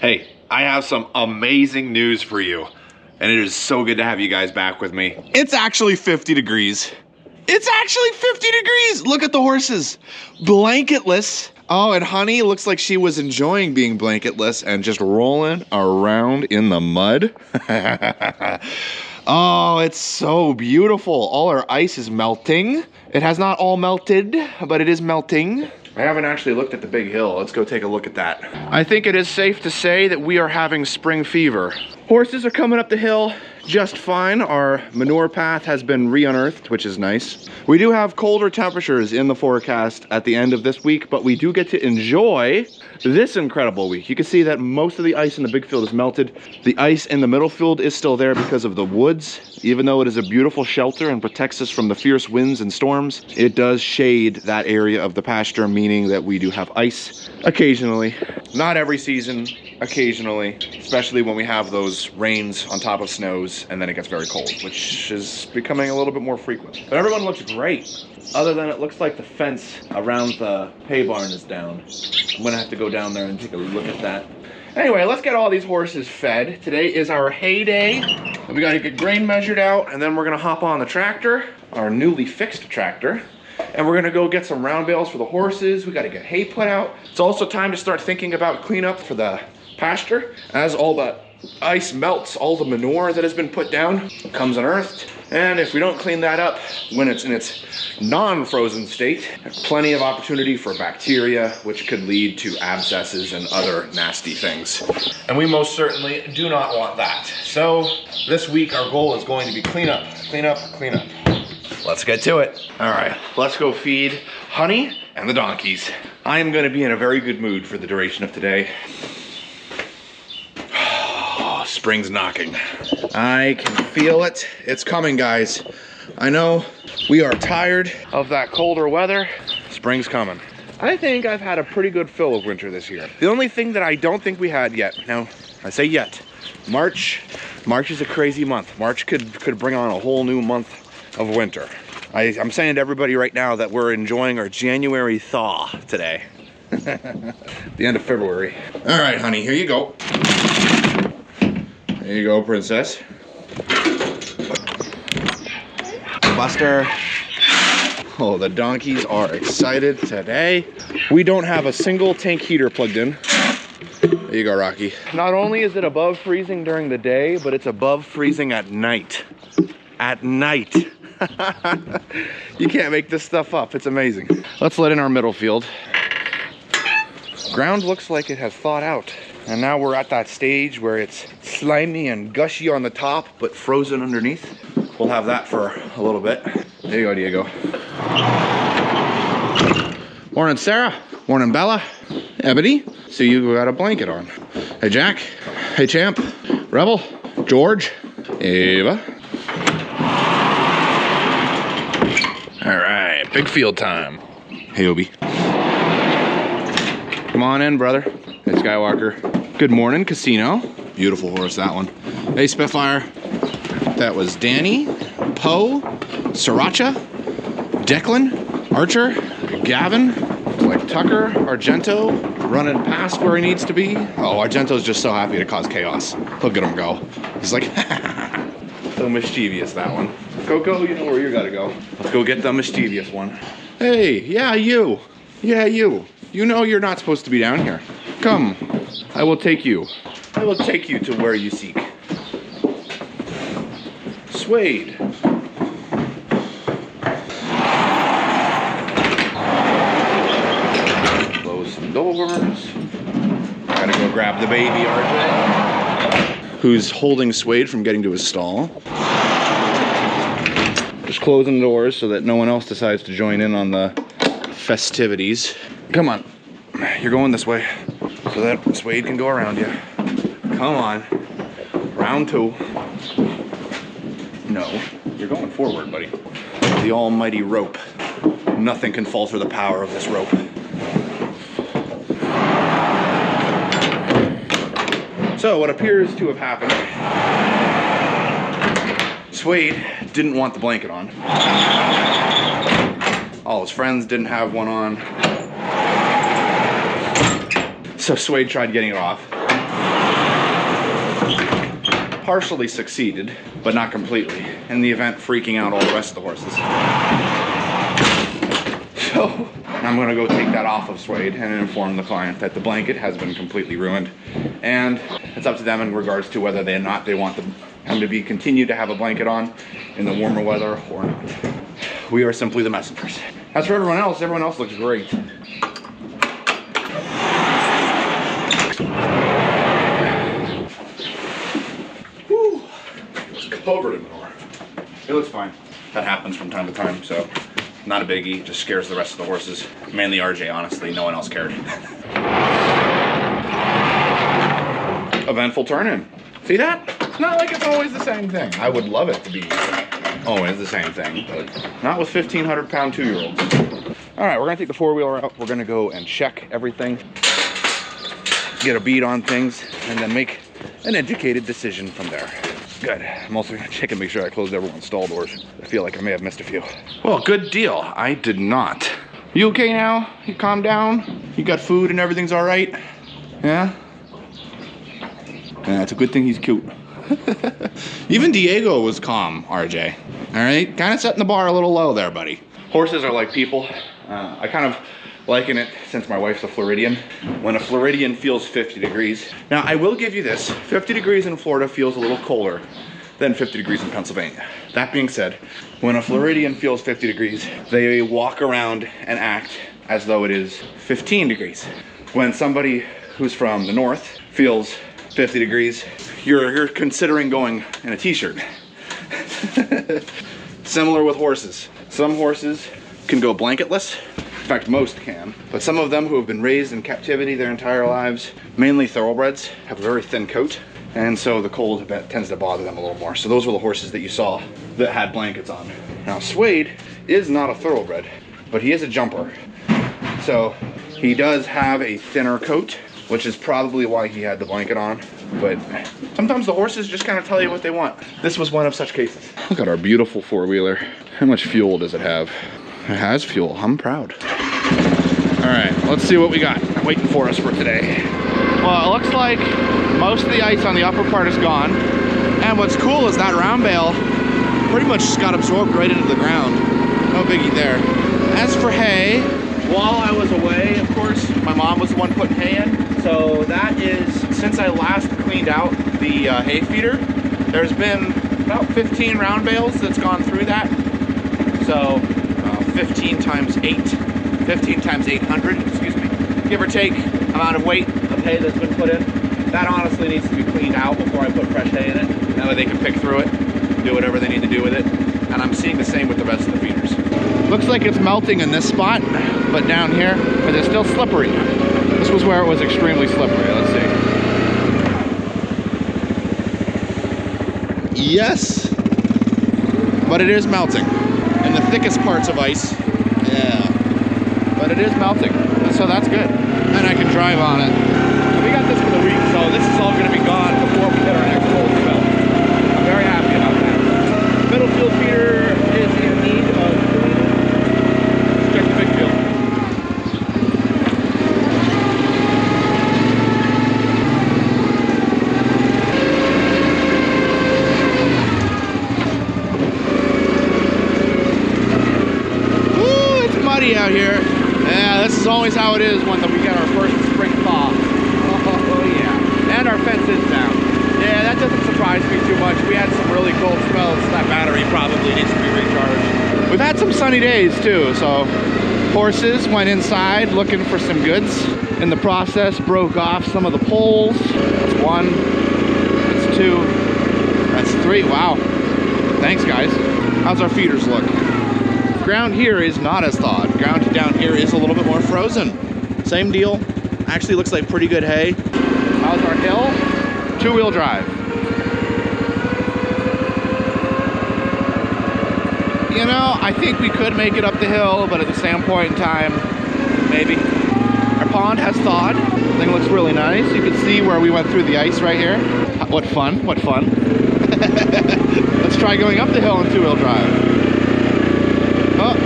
Hey, I have some amazing news for you. And it is so good to have you guys back with me. It's actually 50 degrees. It's actually 50 degrees. Look at the horses. Blanketless. Oh, and Honey looks like she was enjoying being blanketless and just rolling around in the mud. Oh, it's so beautiful. All our ice is melting. It has not all melted, but it is melting. I haven't actually looked at the big hill. Let's go take a look at that. I think it is safe to say that we are having spring fever. Horses are coming up the hill just fine. Our manure path has been re-unearthed, which is nice. We do have colder temperatures in the forecast at the end of this week, but we do get to enjoy this incredible week. You can see that most of the ice in the big field is melted. The ice in the middle field is still there because of the woods. Even though it is a beautiful shelter and protects us from the fierce winds and storms, it does shade that area of the pasture, meaning that we do have ice occasionally. Not every season, occasionally, especially when we have those rains on top of snows and then it gets very cold, which is becoming a little bit more frequent. But everyone looks great, other than it looks like the fence around the hay barn is down. I'm gonna have to go down there and take a look at that. Anyway, let's get all these horses fed. Today is our hay day. We gotta get grain measured out, and then we're gonna hop on the tractor, our newly fixed tractor, and we're gonna go get some round bales for the horses. We gotta get hay put out. It's also time to start thinking about cleanup for the pasture. As all the ice melts, all the manure that has been put down comes unearthed. And if we don't clean that up when it's in its non-frozen state, plenty of opportunity for bacteria, which could lead to abscesses and other nasty things. And we most certainly do not want that. So this week our goal is going to be clean up, clean up, clean up. Let's get to it. All right, let's go feed Honey and the donkeys. I am gonna be in a very good mood for the duration of today. Spring's knocking. I can feel it. It's coming, guys. I know we are tired of that colder weather. Spring's coming. I think I've had a pretty good fill of winter this year. The only thing that I don't think we had yet, now I say yet, March is a crazy month. March could bring on a whole new month of winter. I'm saying to everybody right now that we're enjoying our January thaw today. The end of February. All right, Honey, here you go. There you go, princess. Buster. Oh, the donkeys are excited today. We don't have a single tank heater plugged in. There you go, Rocky. Not only is it above freezing during the day, but it's above freezing at night. At night. You can't make this stuff up. It's amazing. Let's let in our middle field. Ground looks like it has thawed out. And now we're at that stage where it's slimy and gushy on the top, but frozen underneath. We'll have that for a little bit. There you go, Diego. Morning, Sarah. Morning, Bella. Ebony. See, you got a blanket on. Hey, Jack. Hey, Champ. Rebel. George. Ava. All right, big field time. Hey, Obi. Come on in, brother. Hey, Skywalker. Good morning, Casino. Beautiful horse, that one. Hey, Spitfire. That was Danny, Poe, Sriracha, Declan, Archer, Gavin, like Tucker, Argento, running past where he needs to be. Oh, Argento's just so happy to cause chaos. Look at him go. He's like, so mischievous, that one. Coco, you know where you gotta go. Let's go get the mischievous one. Hey, yeah, you. Yeah, you. You know you're not supposed to be down here. Come, I will take you. I will take you to where you seek. Suede. Close the doors. Gotta go grab the baby RJ, who's holding Suede from getting to his stall. Just closing the doors so that no one else decides to join in on the festivities. Come on, you're going this way so that Suede can go around you. Come on, round two. No, you're going forward, buddy. The almighty rope. Nothing can falter the power of this rope. So what appears to have happened, Suede didn't want the blanket on. All his friends didn't have one on. So Suede tried getting it off. partially succeeded, but not completely, in the event freaking out all the rest of the horses. So I'm gonna go take that off of Suede and inform the client that the blanket has been completely ruined. And it's up to them in regards to whether they want him to continue to have a blanket on in the warmer weather or not. We are simply the messengers. As for everyone else looks great. Whew. It's covered in manure. It looks fine. That happens from time to time, so not a biggie. Just scares the rest of the horses. Mainly RJ, honestly. No one else cared. Eventful turn-in. See that? It's not like it's always the same thing. I would love it to be always the same thing, but not with 1,500-pound 2-year-olds. All right, we're gonna take the 4-wheeler out. We're gonna go and check everything, get a beat on things, and then make an educated decision from there. Good. I'm also gonna check and make sure I closed everyone's stall doors. I feel like I may have missed a few. Well, good deal. I did not. You okay now? You calm down? You got food and everything's all right? Yeah? Yeah, it's a good thing he's cute. Even Diego was calm, RJ. All right, kind of setting the bar a little low there, buddy. Horses are like people. I kind of liken it, since my wife's a Floridian, when a Floridian feels 50 degrees. Now, I will give you this. 50 degrees in Florida feels a little colder than 50 degrees in Pennsylvania. That being said, when a Floridian feels 50 degrees, they walk around and act as though it is 15 degrees. When somebody who's from the north feels 50 degrees, you're considering going in a t-shirt. Similar with horses. Some horses can go blanketless. In fact, most can. But some of them who have been raised in captivity their entire lives, mainly thoroughbreds, have a very thin coat. And so the cold tends to bother them a little more. So those were the horses that you saw that had blankets on. Now, Suede is not a thoroughbred, but he is a jumper. So he does have a thinner coat, which is probably why he had the blanket on. But sometimes the horses just kind of tell you what they want. This was one of such cases. Look at our beautiful 4-wheeler. How much fuel does it have? It has fuel. I'm proud. All right, let's see what we got waiting for us for today. Well, it looks like most of the ice on the upper part is gone. And what's cool is that round bale pretty much just got absorbed right into the ground. No biggie there. As for hay, while I was away, of course, my mom was the one putting hay in. So that is, since I last cleaned out the hay feeder, there's been about 15 round bales that's gone through that. So 15 times 800, excuse me, give or take amount of weight of hay that's been put in. That honestly needs to be cleaned out before I put fresh hay in it. That way they can pick through it, do whatever they need to do with it. And I'm seeing the same with the rest of the feeders. Looks like it's melting in this spot, but down here, but it's still slippery. This was where it was extremely slippery. Let's see. Yes, but it is melting in the thickest parts of ice. Yeah, but it is melting, so that's good. And I can drive on it. We got this for the week, so this is all going to be gone before we hit our next cold spell. I'm very happy about that. Middle field feeder is in need of cleaning. Check the big field. Out here. Yeah, this is always how it is when we get our first spring thaw. Oh yeah. And our fence is down. Yeah, that doesn't surprise me too much. We had some really cold spells. That battery probably needs to be recharged. We've had some sunny days too, so horses went inside looking for some goods. In the process, broke off some of the poles. That's 1, that's 2, that's 3. Wow. Thanks, guys. How's our feeders look? Ground here is not as thawed. Ground down here is a little bit more frozen. Same deal. Actually looks like pretty good hay. How's our hill? 2-wheel drive. You know, I think we could make it up the hill, but at the same point in time, maybe. Our pond has thawed. The thing looks really nice. You can see where we went through the ice right here. What fun, what fun. Let's try going up the hill in 2-wheel drive. Oh,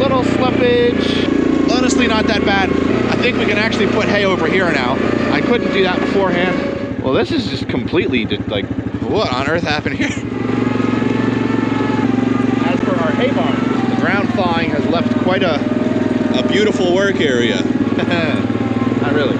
little slippage. Honestly, not that bad. I think we can actually put hay over here now. I couldn't do that beforehand. Well, this is just completely like, what on earth happened here? As for our hay barn, the ground thawing has left quite a beautiful work area. Not really.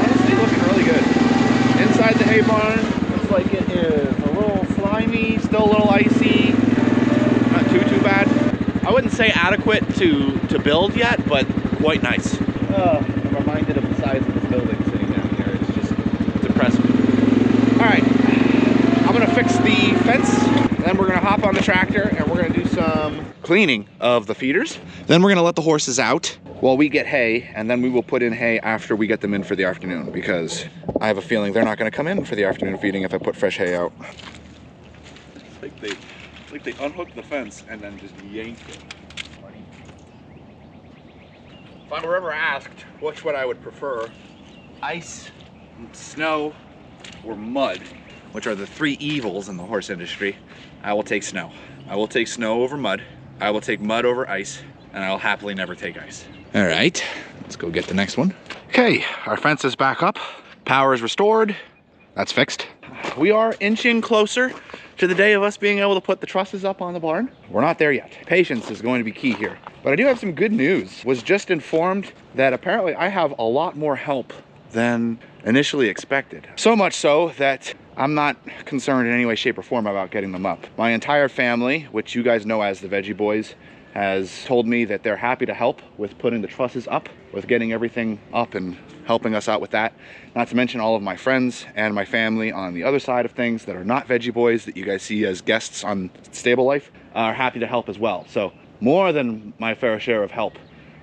Honestly, looking really good. Inside the hay barn, looks like it is a little slimy, still a little icy. Not too bad. I wouldn't say adequate to build yet, but quite nice. I'm reminded of the size of this building sitting down here. It's just depressing. All right, I'm gonna fix the fence, then we're gonna hop on the tractor and we're gonna do some cleaning of the feeders. Then we're gonna let the horses out while we get hay, and then we will put in hay after we get them in for the afternoon, because I have a feeling they're not gonna come in for the afternoon feeding if I put fresh hay out. It's like they unhooked the fence and then just yanked it. If I were ever asked which one I would prefer, ice, snow, or mud, which are the three evils in the horse industry, I will take snow. I will take snow over mud. I will take mud over ice, and I will happily never take ice. All right, let's go get the next one. Okay, our fence is back up. Power is restored. That's fixed. We are inching closer to the day of us being able to put the trusses up on the barn. We're not there yet. Patience is going to be key here. But I do have some good news. Was just informed that apparently I have a lot more help than initially expected. So much so that I'm not concerned in any way, shape, or form about getting them up. My entire family, which you guys know as the Veggie Boys, has told me that they're happy to help with putting the trusses up, with getting everything up and helping us out with that. Not to mention all of my friends and my family on the other side of things that are not Veggie Boys, that you guys see as guests on Stable Life, are happy to help as well. So more than my fair share of help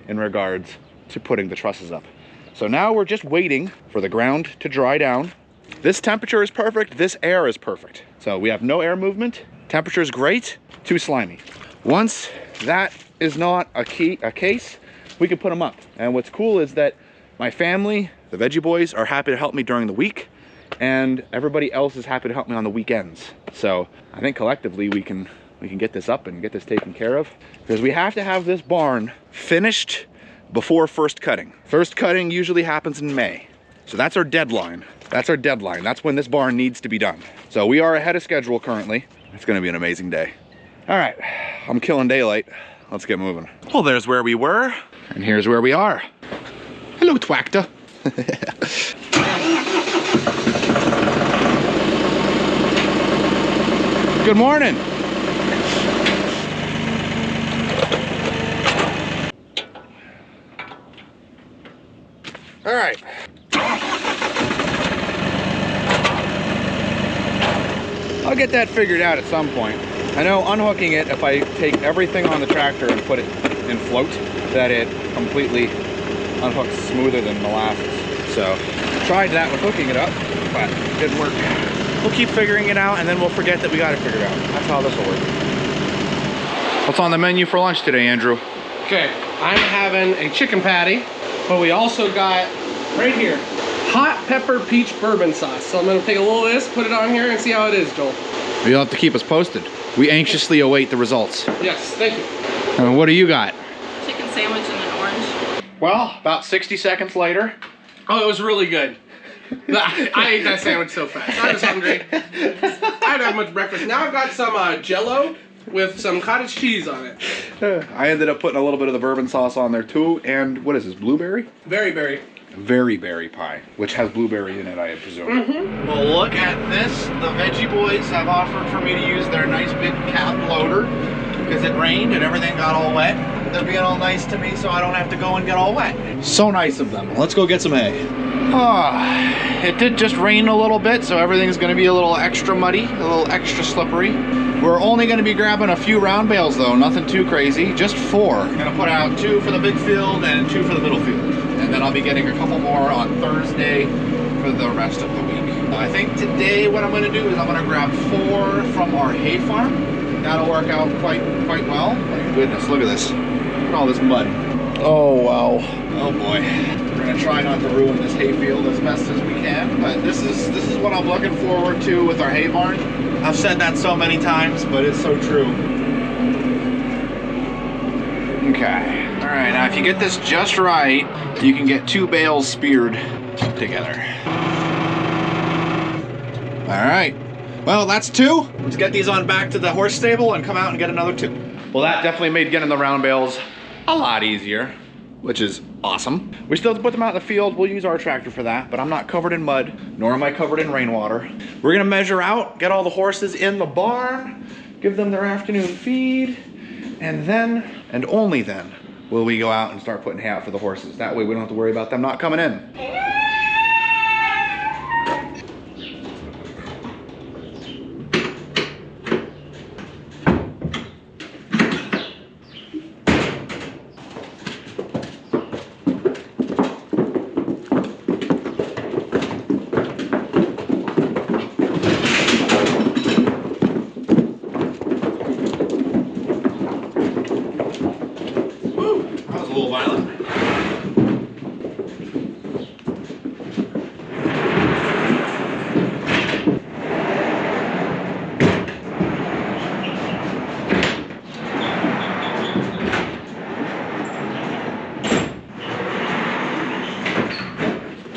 in regards to putting the trusses up. So now we're just waiting for the ground to dry down. This temperature is perfect, this air is perfect. So we have no air movement, temperature is great, too slimy. Once that is not a case, we can put them up. And what's cool is that my family, the Veggie Boys, are happy to help me during the week, and everybody else is happy to help me on the weekends. So I think collectively we can get this up and get this taken care of, because we have to have this barn finished before first cutting. First cutting usually happens in May. So that's our deadline. That's our deadline. That's when this barn needs to be done. So we are ahead of schedule currently. It's gonna be an amazing day. All right, I'm killing daylight. Let's get moving. Well, there's where we were, and here's where we are. Hello, Twacta. Good morning. All right. I'll get that figured out at some point. I know unhooking it, if I take everything on the tractor and put it in float, that it completely unhooks smoother than molasses. So tried that with hooking it up, but it didn't work. We'll keep figuring it out, and then we'll forget that we got it figured out. That's how this will work. What's on the menu for lunch today, Andrew? Okay, I'm having a chicken patty, but we also got right here hot pepper peach bourbon sauce. So I'm gonna take a little of this, put it on here, and see how it is, Joel. You'll have to keep us posted. We anxiously await the results. Yes, thank you. What do you got? Chicken sandwich and an orange. Well, about 60 seconds later. Oh, it was really good. I ate that sandwich so fast. I was hungry. I didn't have much breakfast. Now I've got some Jell-O with some cottage cheese on it. I ended up putting a little bit of the bourbon sauce on there too. And what is this, blueberry? Very berry. Very berry pie, which has blueberry in it, I presume. Well, look at this. The Veggie Boys have offered for me to use their nice big cap loader because it rained and everything got all wet. They're being all nice to me so I don't have to go and get all wet. So nice of them. Let's go get some hay. It did just rain a little bit, so everything's gonna be a little extra muddy, a little extra slippery. We're only gonna be grabbing a few round bales though, nothing too crazy, just 4. I'm gonna put out 2 for the big field and 2 for the middle field. And then I'll be getting a couple more on Thursday for the rest of the week. I think today what I'm gonna do is I'm gonna grab 4 from our hay farm. That'll work out quite well. My goodness, look at this. Look at all this mud. Oh, wow. Oh boy. We're gonna try not to ruin this hay field as best as we can, but this is what I'm looking forward to with our hay barn. I've said that so many times, but it's so true. Okay. All right, now if you get this just right, you can get 2 bales speared together. All right. Well, that's 2. Let's get these on back to the horse stable and come out and get another 2. Well, that definitely made getting the round bales a lot easier, which is awesome. We still have to put them out in the field. We'll use our tractor for that, but I'm not covered in mud, nor am I covered in rainwater. We're gonna measure out, get all the horses in the barn, give them their afternoon feed, and then, and only then, will we go out and start putting hay out for the horses. That way we don't have to worry about them not coming in. A little violent.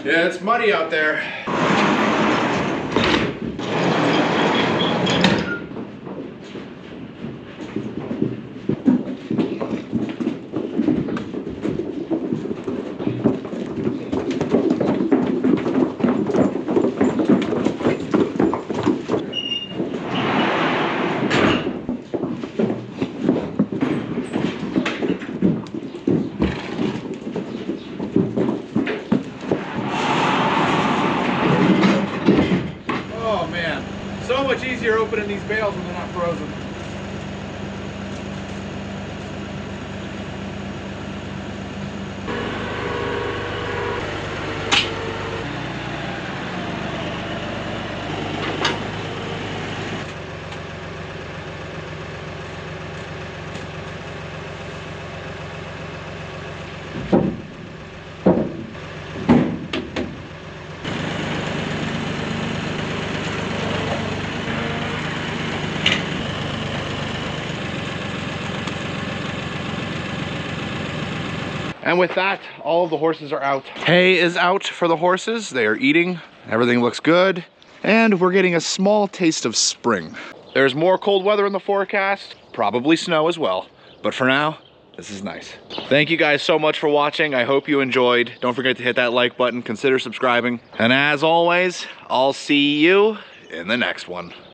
Yeah, it's muddy out there. So much easier opening these bales when they're not frozen. And with that, all of the horses are out. Hay is out for the horses. They are eating. Everything looks good. And we're getting a small taste of spring. There's more cold weather in the forecast, probably snow as well. But for now, this is nice. Thank you guys so much for watching. I hope you enjoyed. Don't forget to hit that like button, consider subscribing. And as always, I'll see you in the next one.